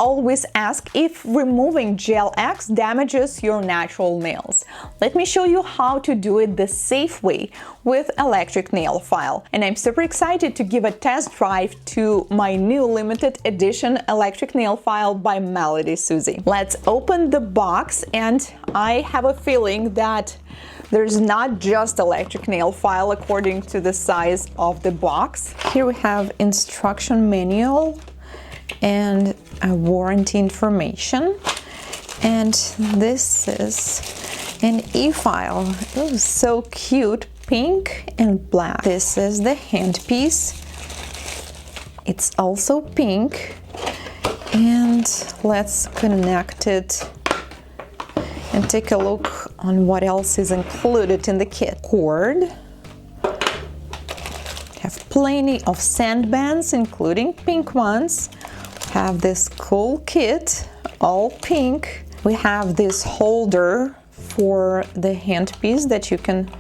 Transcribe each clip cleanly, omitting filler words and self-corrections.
always ask if removing gel X damages your natural nails. Let me show you how to do it the safe way with electric nail file. And I'm super excited to give a test drive to my new limited edition electric nail file by Melodysusie. Let's open the box, and I have a feeling that there's not just electric nail file according to the size of the box. Here we have instruction manual and a warranty information, and this is an e-file. Oh, so cute, pink and black. This is the handpiece. It's also pink, and let's connect it and take a look on what else is included in the kit. Cord. Have plenty of sand bands, including pink ones. Have this cool kit, all pink. We have this holder for the handpiece that you can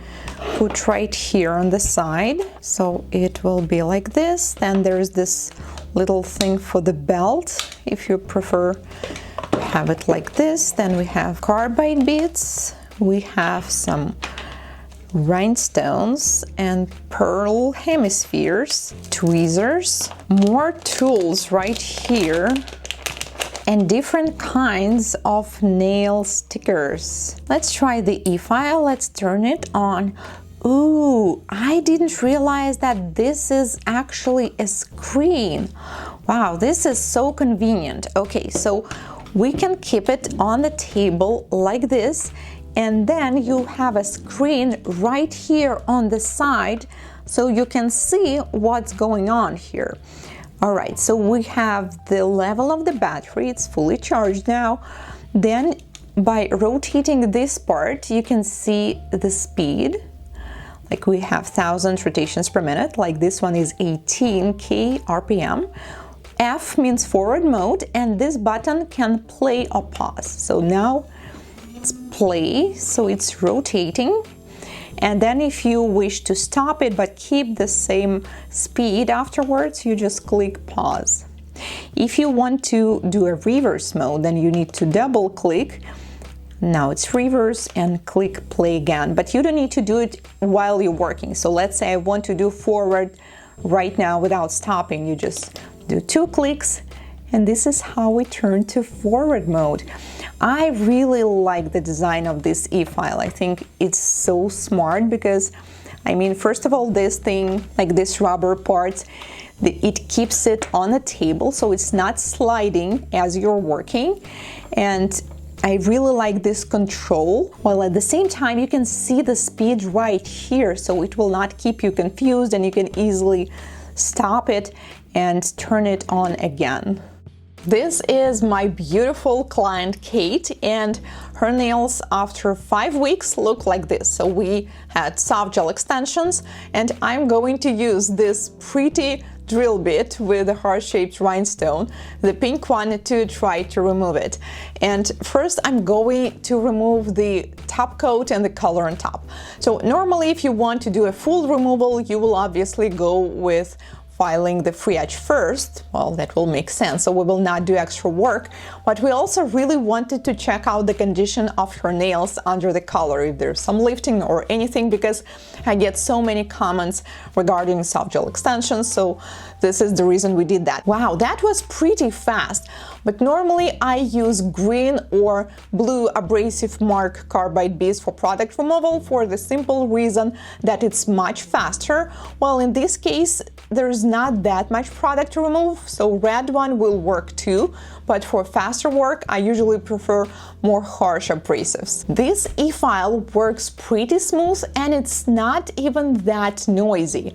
put right here on the side. So it will be like this. Then there's this little thing for the belt, if you prefer to have it like this. Then we have carbide bits. We have some rhinestones and pearl hemispheres, tweezers, more tools right here, and different kinds of nail stickers. Let's try the e-file. Let's turn it on. Ooh, I didn't realize that this is actually a screen. Wow, this is so convenient. Okay, so we can keep it on the table like this, and then you have a screen right here on the side so you can see what's going on here. All right, so we have the level of the battery. It's fully charged now. Then by rotating this part, you can see the speed. Like we have 1,000 rotations per minute, like this one is 18K RPM. F means forward mode, and this button can play or pause. So now it's play, so it's rotating. And then if you wish to stop it but keep the same speed afterwards, you just click pause. If you want to do a reverse mode, then you need to double click. Now it's reverse, and click play again. But you don't need to do it while you're working. So let's say I want to do forward right now without stopping. You just do 2 clicks, and this is how we turn to forward mode. I really like the design of this e-file. I think it's so smart because, I mean, first of all, this thing, like this rubber part, it keeps it on the table so it's not sliding as you're working. And I really like this control, while at the same time you can see the speed right here, so it will not keep you confused, and you can easily stop it and turn it on again. This is my beautiful client Kate, and her nails after 5 weeks look like this. So we had soft gel extensions, and I'm going to use this pretty drill bit with a heart-shaped rhinestone, the pink one, to try to remove it. And first I'm going to remove the top coat and the color on top. So normally if you want to do a full removal, you will obviously go with filing the free edge first. Well, that will make sense, so we will not do extra work. But we also really wanted to check out the condition of her nails under the color, if there's some lifting or anything, because I get so many comments regarding soft gel extensions, so this is the reason we did that. Wow, that was pretty fast. But normally I use green or blue abrasive mark carbide beads for product removal, for the simple reason that it's much faster. Well, in this case, there's not that much product to remove, so red one will work too, but for faster work I usually prefer more harsh abrasives. This e-file works pretty smooth, and it's not even that noisy,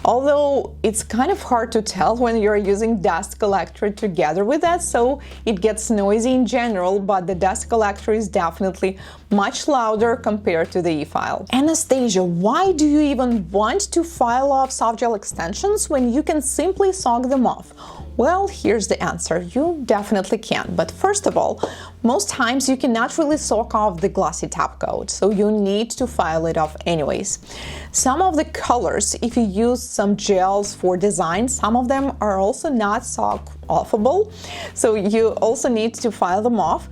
although it's kind of hard to tell when you're using dust collector together with that, so it gets noisy in general, but the dust collector is definitely much louder compared to the e-file. Anastasia, why do you even want to file off soft gel extensions when you can simply sock them off? Well, here's the answer. You definitely can. But first of all, most times you cannot really soak off the glossy top coat, so you need to file it off anyways. Some of the colors, if you use some gels for design, some of them are also not soak offable, so you also need to file them off.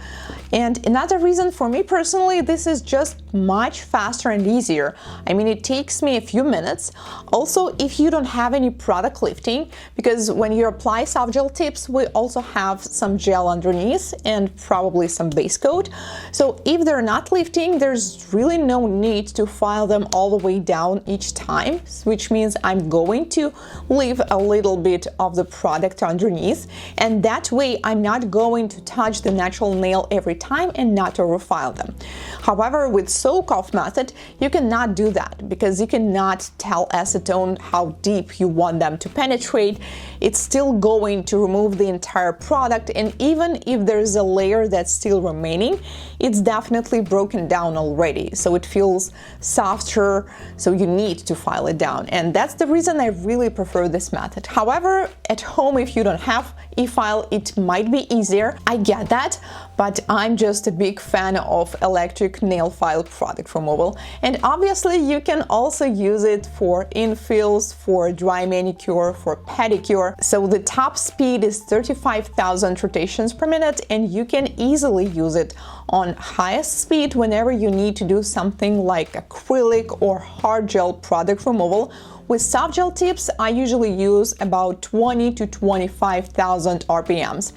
And another reason for me personally, this is just much faster and easier. I mean, it takes me a few minutes. Also, if you don't have any product lifting, because when you apply soft gel tips, we also have some gel underneath and probably some base coat. So if they're not lifting, there's really no need to file them all the way down each time, which means I'm going to leave a little bit of the product underneath, and that way I'm not going to touch the natural nail every time and not overfile them. However, with soak-off method, you cannot do that because you cannot tell acetone how deep you want them to penetrate. It's still going to remove the entire product, and even if there's a layer that's still remaining, it's definitely broken down already, so it feels softer, so you need to file it down, and that's the reason I really prefer this method. However, at home, if you don't have e-file, it might be easier. I get that, but I'm just a big fan of electric nail file product removal, and obviously you can also use it for infills, for dry manicure, for pedicure. So the top speed is 35,000 rotations per minute, and you can easily use it on highest speed whenever you need to do something like acrylic or hard gel product removal. With soft gel tips, I usually use about 20 to 25,000 RPMs.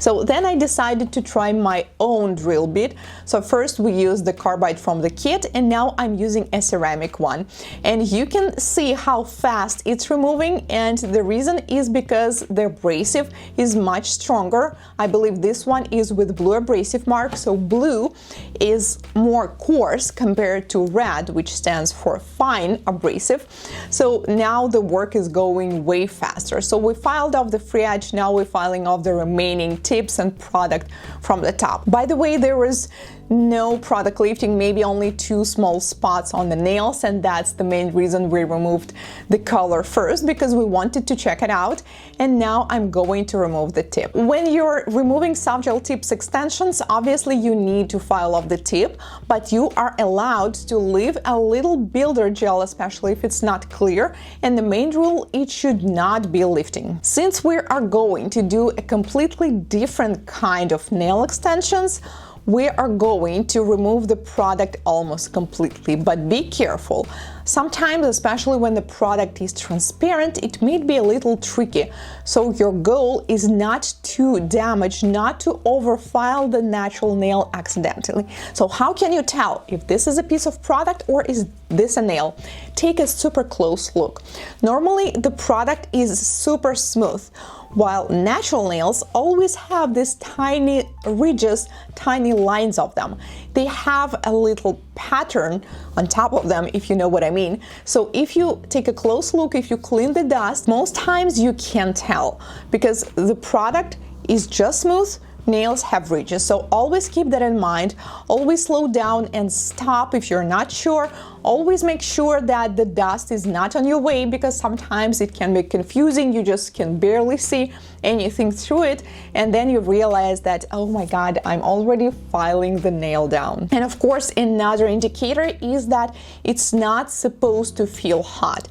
So then I decided to try my own drill bit. So first we used the carbide from the kit, and now I'm using a ceramic one. And you can see how fast it's removing, and the reason is because the abrasive is much stronger. I believe this one is with blue abrasive mark, so blue is more coarse compared to red, which stands for fine abrasive. So now the work is going way faster. So we filed off the free edge, now we're filing off the remaining tips and product from the top. By the way, there was no product lifting, maybe only 2 small spots on the nails, and that's the main reason we removed the color first, because we wanted to check it out. And now I'm going to remove the tip. When you're removing soft gel tips extensions, obviously you need to file off the tip, but you are allowed to leave a little builder gel, especially if it's not clear. And the main rule, it should not be lifting. Since we are going to do a completely different kind of nail extensions, we are going to remove the product almost completely, but be careful. Sometimes, especially when the product is transparent, it may be a little tricky. So your goal is not to damage, not to overfile the natural nail accidentally. So how can you tell if this is a piece of product or is this a nail? Take a super close look. Normally, the product is super smooth, while natural nails always have these tiny ridges, tiny lines of them. They have a little pattern on top of them, if you know what I mean. So if you take a close look, if you clean the dust, most times you can't tell because the product is just smooth, nails have ridges. So always keep that in mind. Always slow down and stop if you're not sure. Always make sure that the dust is not on your way, because sometimes it can be confusing. You just can barely see anything through it, and then you realize that, oh my God, I'm already filing the nail down. And of course, another indicator is that it's not supposed to feel hot,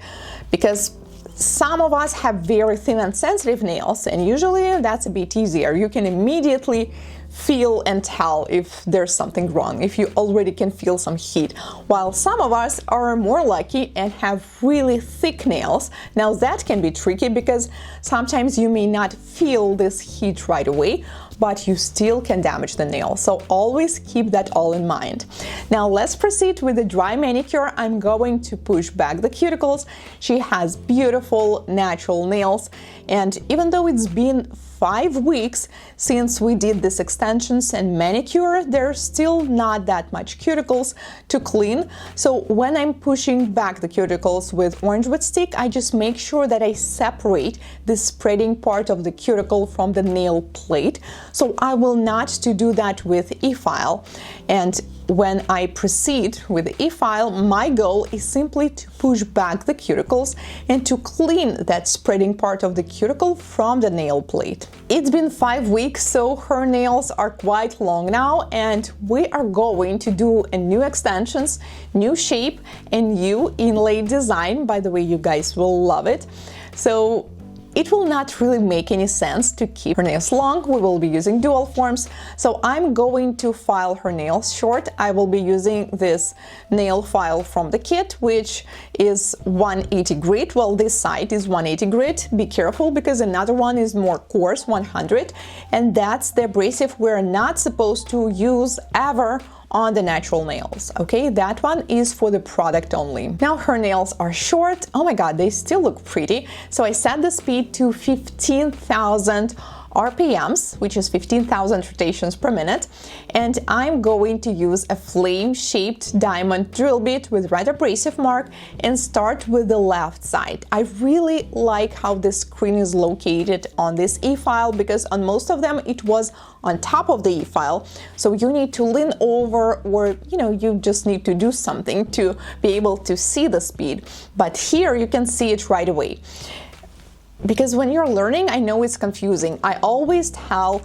because some of us have very thin and sensitive nails, and usually that's a bit easier. You can immediately feel and tell if there's something wrong, if you already can feel some heat, while some of us are more lucky and have really thick nails. Now that can be tricky because sometimes you may not feel this heat right away, but you still can damage the nail. So always keep that all in mind. Now let's proceed with the dry manicure. I'm going to push back the cuticles. She has beautiful natural nails, and even though it's been 5 weeks since we did these extensions and manicure, there's still not that much cuticles to clean. So when I'm pushing back the cuticles with orange wood stick, I just make sure that I separate the spreading part of the cuticle from the nail plate. So I will not to do that with e-file. And when I proceed with e-file, my goal is simply to push back the cuticles and to clean that spreading part of the cuticle from the nail plate. It's been 5 weeks, so her nails are quite long now, and we are going to do a new extensions, new shape, and new inlay design. By the way, you guys will love it. So it will not really make any sense to keep her nails long. We will be using dual forms. So I'm going to file her nails short. I will be using this nail file from the kit, which is 180 grit. Well, this side is 180 grit. Be careful because another one is more coarse, 100. And that's the abrasive we're not supposed to use ever on the natural nails. Okay, that one is for the product only. Now her nails are short. Oh my god, they still look pretty. So I set the speed to 15,000 RPMs, which is 15,000 rotations per minute, and I'm going to use a flame-shaped diamond drill bit with red abrasive mark and start with the left side. I really like how the screen is located on this e-file because on most of them it was on top of the e-file, so you need to lean over or you just need to do something to be able to see the speed, but here you can see it right away. Because when you're learning, I know it's confusing. I always tell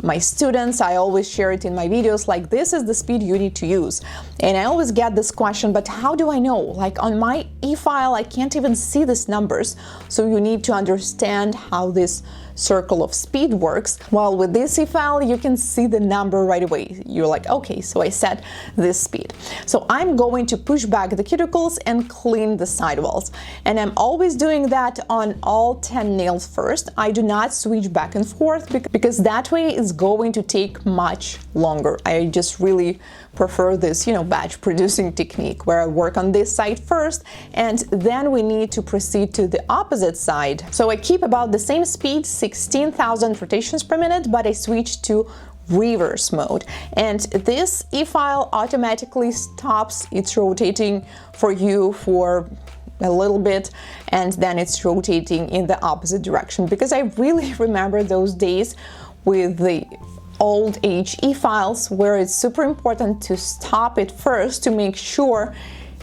my students, I always share it in my videos, like this is the speed you need to use. And I always get this question, but how do I know? Like on my e-file, I can't even see these numbers. So you need to understand how this circle of speed works. While with this e-file, you can see the number right away. You're like, okay, so I set this speed. So I'm going to push back the cuticles and clean the sidewalls. And I'm always doing that on all 10 nails first. I do not switch back and forth because that way it's going to take much longer. I just really prefer this, batch producing technique where I work on this side first and then we need to proceed to the opposite side. So I keep about the same speed, 16,000 rotations per minute, but I switch to reverse mode. And this e-file automatically stops its rotating for you for a little bit and then it's rotating in the opposite direction because I really remember those days with the old age e-files where it's super important to stop it first to make sure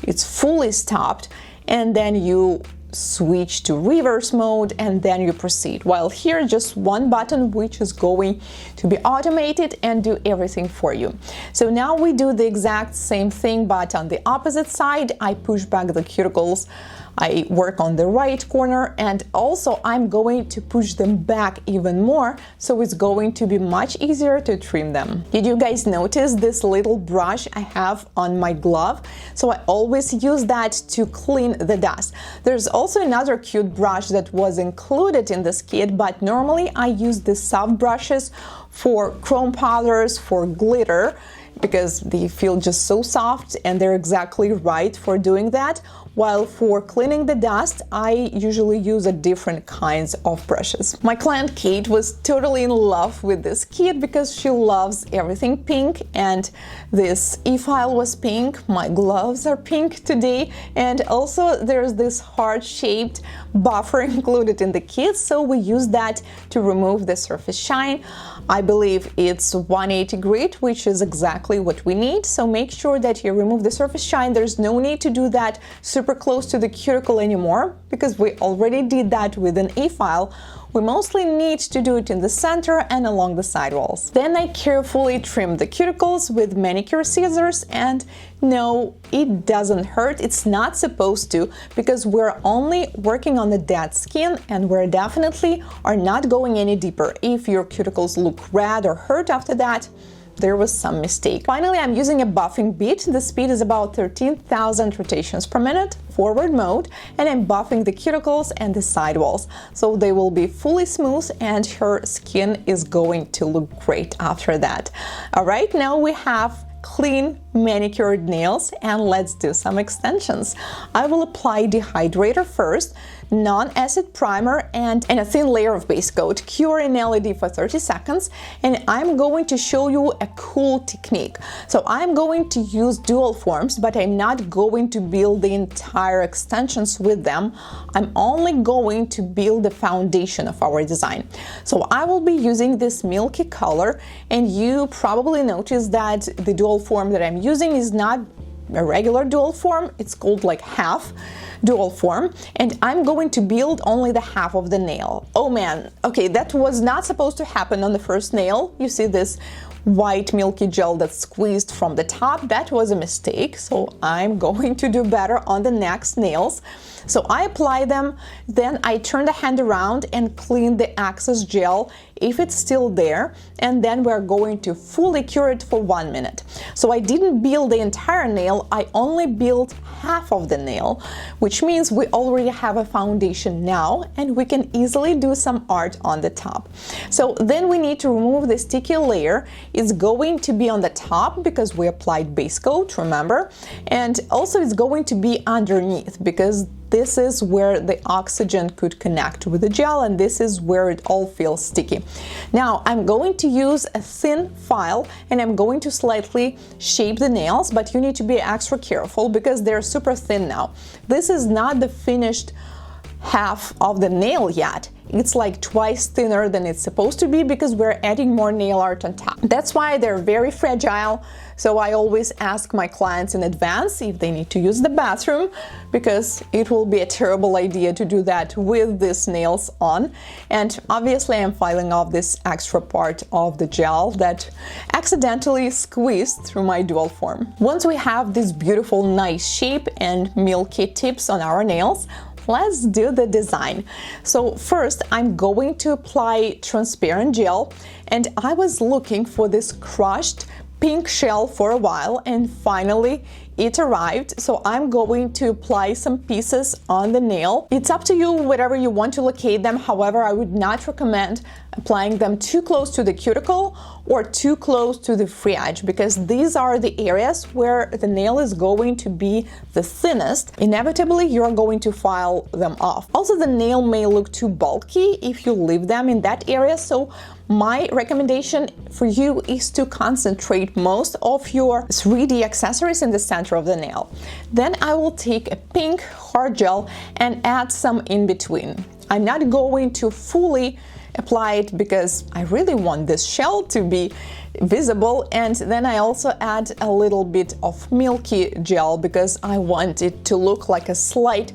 it's fully stopped and then you switch to reverse mode and then you proceed. While here just one button which is going to be automated and do everything for you. So now we do the exact same thing but on the opposite side. I push back the cuticles, I work on the right corner and also I'm going to push them back even more so it's going to be much easier to trim them. Did you guys notice this little brush I have on my glove? So I always use that to clean the dust. There's also another cute brush that was included in this kit, but normally I use the soft brushes for chrome powders, for glitter, because they feel just so soft and they're exactly right for doing that. While for cleaning the dust, I usually use a different kinds of brushes. My client Kate was totally in love with this kit because she loves everything pink and this e-file was pink, my gloves are pink today, and also there's this heart-shaped buffer included in the kit, so we use that to remove the surface shine. I believe it's 180 grit, which is exactly what we need, so make sure that you remove the surface shine. There's no need to do that super close to the cuticle anymore because we already did that with an e-file. We mostly need to do it in the center and along the sidewalls. Then I carefully trim the cuticles with manicure scissors, and no, it doesn't hurt. It's not supposed to because we're only working on the dead skin and we're definitely are not going any deeper. If your cuticles look red or hurt after that, there was some mistake. Finally, I'm using a buffing bit. The speed is about 13,000 rotations per minute, forward mode, and I'm buffing the cuticles and the sidewalls. So they will be fully smooth and her skin is going to look great after that. All right, now we have clean manicured nails and let's do some extensions. I will apply dehydrator first, non-acid primer and a thin layer of base coat, cure in LED for 30 seconds, and I'm going to show you a cool technique. So I'm going to use dual forms, but I'm not going to build the entire extensions with them. I'm only going to build the foundation of our design. So I will be using this milky color, and you probably noticed that the dual form that I'm using is not a regular dual form, it's called like half dual form, and I'm going to build only the half of the nail. Oh man, okay, that was not supposed to happen on the first nail. You see this white milky gel that's squeezed from the top. That was a mistake, so I'm going to do better on the next nails. So I apply them, then I turn the hand around and clean the excess gel if it's still there, and then we're going to fully cure it for 1 minute. So I didn't build the entire nail, I only built half of the nail, which means we already have a foundation now and we can easily do some art on the top. So then we need to remove the sticky layer. It's going to be on the top because we applied base coat, remember? And also it's going to be underneath because this is where the oxygen could connect with the gel, and this is where it all feels sticky. Now I'm going to use a thin file and I'm going to slightly shape the nails, but you need to be extra careful because they're super thin now. This is not the finished half of the nail yet. It's like twice thinner than it's supposed to be because we're adding more nail art on top. That's why they're very fragile. So I always ask my clients in advance if they need to use the bathroom, because it will be a terrible idea to do that with these nails on. And obviously I'm filing off this extra part of the gel that accidentally squeezed through my dual form. Once we have this beautiful nice shape and milky tips on our nails, let's do the design. So first I'm going to apply transparent gel, and I was looking for this crushed pink shell for a while, and finally it arrived. So I'm going to apply some pieces on the nail. It's up to you wherever you want to locate them. However, I would not recommend applying them too close to the cuticle or too close to the free edge, because these are the areas where the nail is going to be the thinnest. Inevitably, you're going to file them off. Also, the nail may look too bulky if you leave them in that area, so my recommendation for you is to concentrate most of your 3D accessories in the center of the nail. Then I will take a pink hard gel and add some in between. I'm not going to fully apply it because I really want this shell to be visible, and then I also add a little bit of milky gel because I want it to look like a slight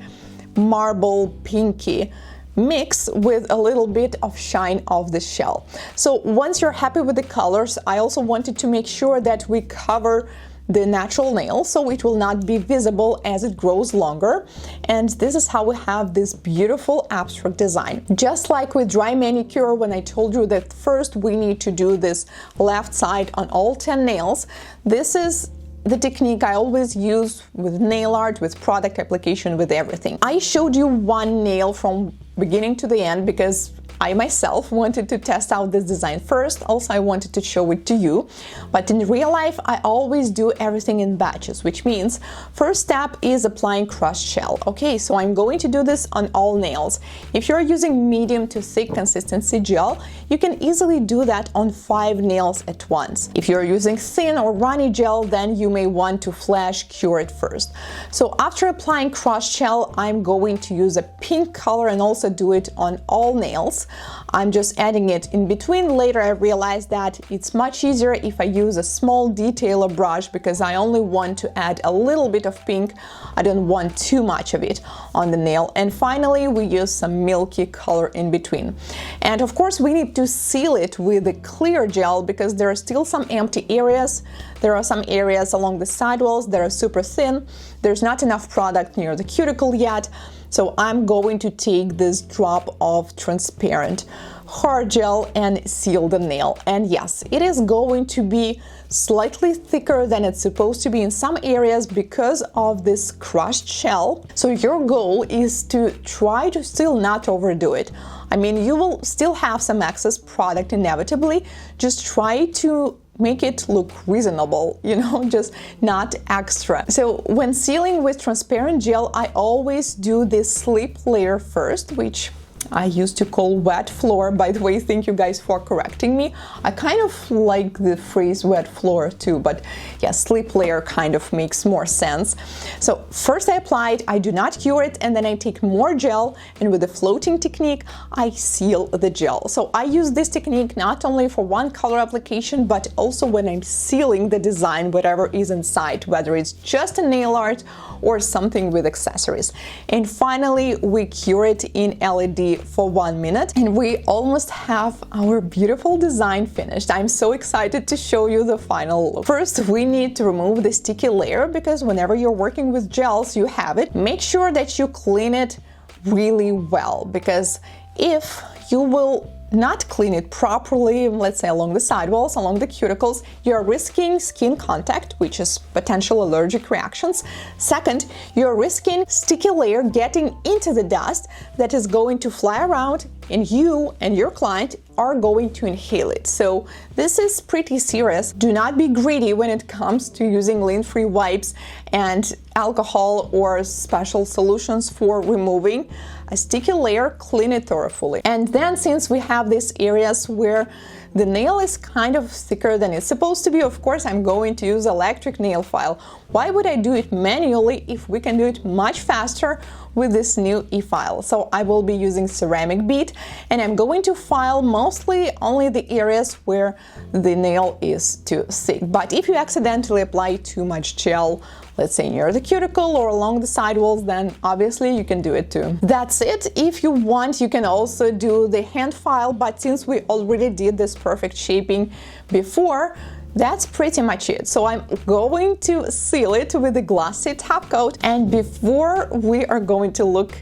marble pinky mix with a little bit of shine of the shell. So once you're happy with the colors, I also wanted to make sure that we cover the natural nail so it will not be visible as it grows longer. And this is how we have this beautiful abstract design. Just like with dry manicure, when I told you that first we need to do this left side on all 10 nails, this is the technique I always use with nail art, with product application, with everything. I showed you one nail from beginning to the end because I myself wanted to test out this design first. Also, I wanted to show it to you. But in real life, I always do everything in batches, which means first step is applying crushed shell. Okay, so I'm going to do this on all nails. If you're using medium to thick consistency gel, you can easily do that on 5 nails at once. If you're using thin or runny gel, then you may want to flash cure it first. So after applying crushed shell, I'm going to use a pink color and also do it on all nails. I'm just adding it in between. Later I realized that it's much easier if I use a small detailer brush because I only want to add a little bit of pink. I don't want too much of it on the nail. And finally we use some milky color in between. And of course we need to seal it with a clear gel because there are still some empty areas. There are some areas along the sidewalls that are super thin. There's not enough product near the cuticle yet. So I'm going to take this drop of transparent hard gel and seal the nail. And yes, it is going to be slightly thicker than it's supposed to be in some areas because of this crushed shell. So your goal is to try to still not overdo it. I mean, you will still have some excess product inevitably. Just try to make it look reasonable, you know, just not extra. So when sealing with transparent gel, I always do this slip layer first, which I used to call wet floor. By the way, thank you guys for correcting me. I kind of like the phrase wet floor too, but yeah, slip layer kind of makes more sense. So first I apply it, I do not cure it, and then I take more gel, and with the floating technique, I seal the gel. So I use this technique not only for one color application, but also when I'm sealing the design, whatever is inside, whether it's just a nail art or something with accessories. And finally, we cure it in LED for 1 minute, and we almost have our beautiful design finished. I'm so excited to show you the final look. First, we need to remove the sticky layer, because whenever you're working with gels, you have it. Make sure that you clean it really well, because if you will not clean it properly, let's say along the sidewalls, along the cuticles, you're risking skin contact, which is potential allergic reactions. Second, you're risking sticky layer getting into the dust that is going to fly around, and you and your client are going to inhale it. So this is pretty serious. Do not be greedy when it comes to using lint-free wipes and alcohol or special solutions for removing a sticky layer. Clean it thoroughly. And then, since we have these areas where the nail is kind of thicker than it's supposed to be, of course I'm going to use electric nail file. Why would I do it manually if we can do it much faster with this new e-file? So I will be using ceramic bead, and I'm going to file mostly only the areas where the nail is too thick. But if you accidentally apply too much gel, let's say near the cuticle or along the sidewalls, then obviously you can do it too. That's it. If you want, you can also do the hand file, but since we already did this perfect shaping before, that's pretty much it. So I'm going to seal it with a glossy top coat, and before we are going to look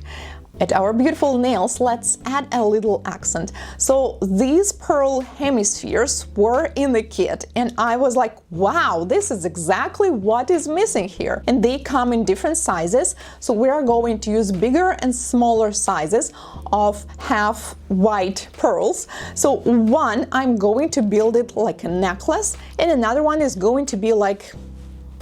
at our beautiful nails, let's add a little accent. So these pearl hemispheres were in the kit, and I was like, wow, this is exactly what is missing here. And they come in different sizes, so we are going to use bigger and smaller sizes of half white pearls. So one, I'm going to build it like a necklace, and another one is going to be like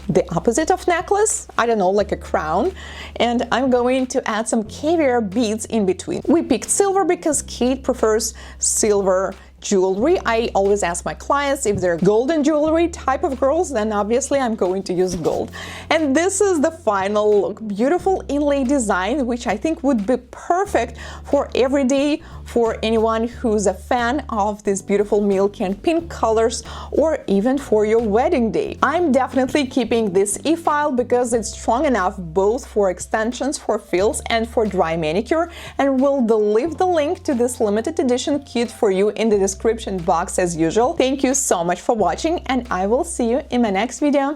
the opposite of necklace, I don't know, like a crown, and I'm going to add some caviar beads in between. We picked silver because Kate prefers silver jewelry. I always ask my clients if they're golden jewelry type of girls, then obviously I'm going to use gold. And this is the final look. Beautiful inlay design, which I think would be perfect for every day, for anyone who's a fan of these beautiful milk and pink colors, or even for your wedding day. I'm definitely keeping this e-file because it's strong enough both for extensions, for fills, and for dry manicure, and we'll leave the link to this limited edition kit for you in the description box as usual. Thank you so much for watching, and I will see you in my next video.